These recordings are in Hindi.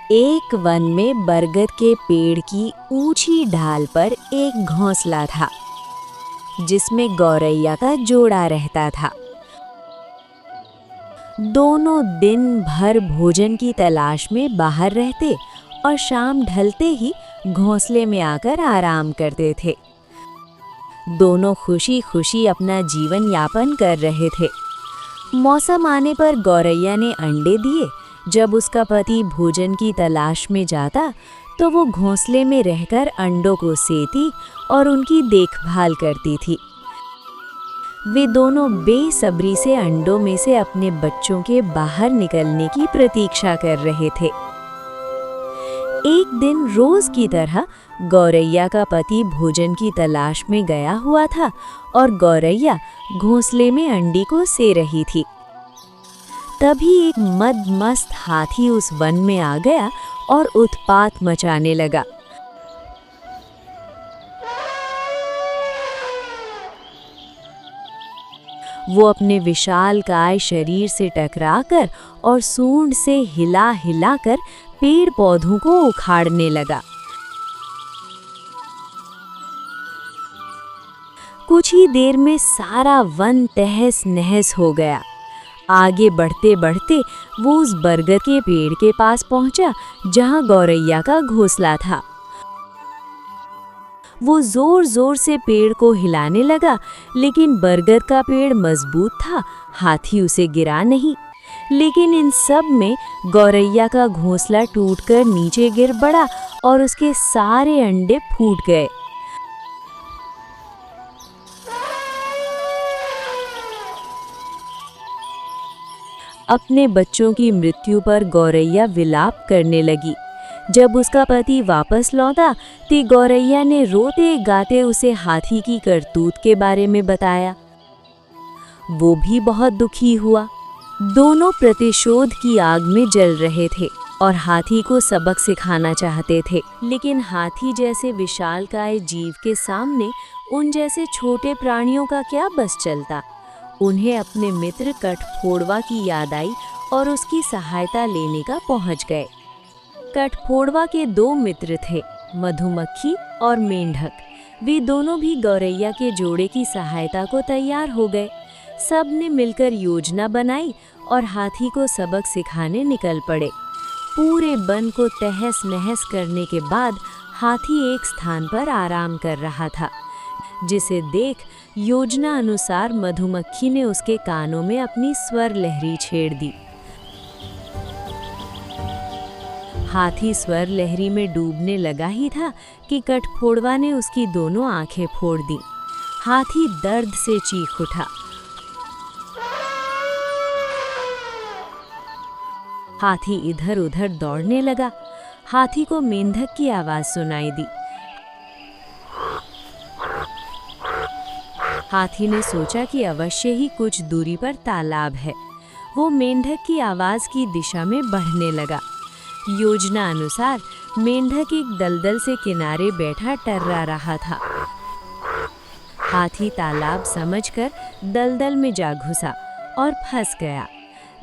एक वन में बरगद के पेड़ की ऊंची ढाल पर एक घोंसला था जिसमें गौरैया का जोड़ा रहता था। दोनों दिन भर भोजन की तलाश में बाहर रहते और शाम ढलते ही घोंसले में आकर आराम करते थे। दोनों खुशी खुशी अपना जीवन यापन कर रहे थे। मौसम आने पर गौरैया ने अंडे दिए। जब उसका पति भोजन की तलाश में जाता तो वो घोंसले में रहकर अंडों को सेती और उनकी देखभाल करती थी। वे दोनों बेसब्री से अंडों में से अपने बच्चों के बाहर निकलने की प्रतीक्षा कर रहे थे। एक दिन रोज की तरह गौरैया का पति भोजन की तलाश में गया हुआ था और गौरैया घोंसले में अंडी को से रही थी। तभी एक मदमस्त हाथी उस वन में आ गया और उत्पात मचाने लगा। वो अपने विशालकाय शरीर से टकराकर और सूंड से हिला हिलाकर पेड़ पौधों को उखाड़ने लगा। कुछ ही देर में सारा वन तहस नहस हो गया। आगे बढ़ते बढ़ते वो उस बरगद के पेड़ के पास पहुंचा जहां गौरैया का घोंसला था। वो जोर जोर से पेड़ को हिलाने लगा, लेकिन बरगद का पेड़ मजबूत था, हाथी उसे गिरा नहीं। लेकिन इन सब में गौरैया का घोंसला टूटकर नीचे गिर पड़ा और उसके सारे अंडे फूट गए। अपने बच्चों की मृत्यु पर गौरैया विलाप करने लगी। जब उसका पति वापस लौटा तो गौरैया ने रोते गाते उसे हाथी की करतूत के बारे में बताया। वो भी बहुत दुखी हुआ। दोनों प्रतिशोध की आग में जल रहे थे और हाथी को सबक सिखाना चाहते थे, लेकिन हाथी जैसे विशालकाय जीव के सामने उन जैसे छोटे प्राणियों का क्या बस चलता। उन्हें अपने मित्र कठफोड़वा की याद आई और उसकी सहायता लेने का पहुंच गए। कठफोड़वा के दो मित्र थे, मधुमक्खी और मेंढक। वे दोनों भी गौरैया के जोड़े की सहायता को तैयार हो गए। सब ने मिलकर योजना बनाई और हाथी को सबक सिखाने निकल पड़े। पूरे वन को तहस नहस करने के बाद हाथी एक स्थान पर आराम कर रहा था, जिसे देख योजना अनुसार मधुमक्खी ने उसके कानों में अपनी स्वर लहरी छेड़ दी। हाथी स्वर लहरी में डूबने लगा ही था कि कठफोड़वा ने उसकी दोनों आंखें फोड़ दी। हाथी दर्द से चीख उठा। हाथी इधर उधर दौड़ने लगा। हाथी को मेंढक की आवाज सुनाई दी। हाथी ने सोचा कि अवश्य ही कुछ दूरी पर तालाब है। वो मेंढक की आवाज की दिशा में बढ़ने लगा। योजना अनुसार मेंढक एक दलदल से किनारे बैठा टर्रा रहा था। हाथी तालाब समझकर दलदल में जा घुसा और फंस गया।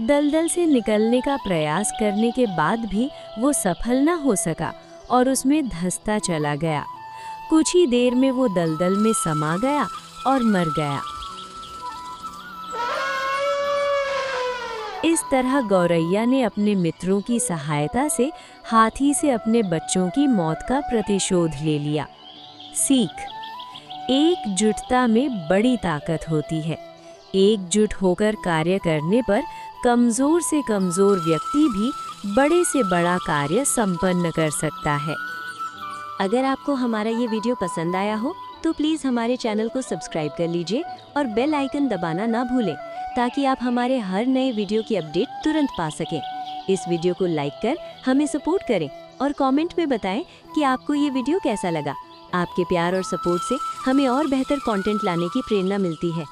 दलदल से निकलने का प्रयास करने के बाद भी वो सफल न हो सका और उसमें धंसता चला गया। कुछ ही देर में वो दलदल में समा गया और मर गया। इस तरह गौरैया ने अपने मित्रों की सहायता से हाथी से अपने बच्चों की मौत का प्रतिशोध ले लिया। सीख: एकजुटता में बड़ी ताकत होती है। एकजुट होकर कार्य करने पर कमजोर से कमजोर व्यक्ति भी बड़े से बड़ा कार्य संपन्न कर सकता है। अगर आपको हमारा ये वीडियो पसंद आया हो तो प्लीज़ हमारे चैनल को सब्सक्राइब कर लीजिए और बेल आइकन दबाना ना भूलें, ताकि आप हमारे हर नए वीडियो की अपडेट तुरंत पा सकें। इस वीडियो को लाइक कर हमें सपोर्ट करें और कमेंट में बताएं कि आपको ये वीडियो कैसा लगा। आपके प्यार और सपोर्ट से हमें और बेहतर कंटेंट लाने की प्रेरणा मिलती है।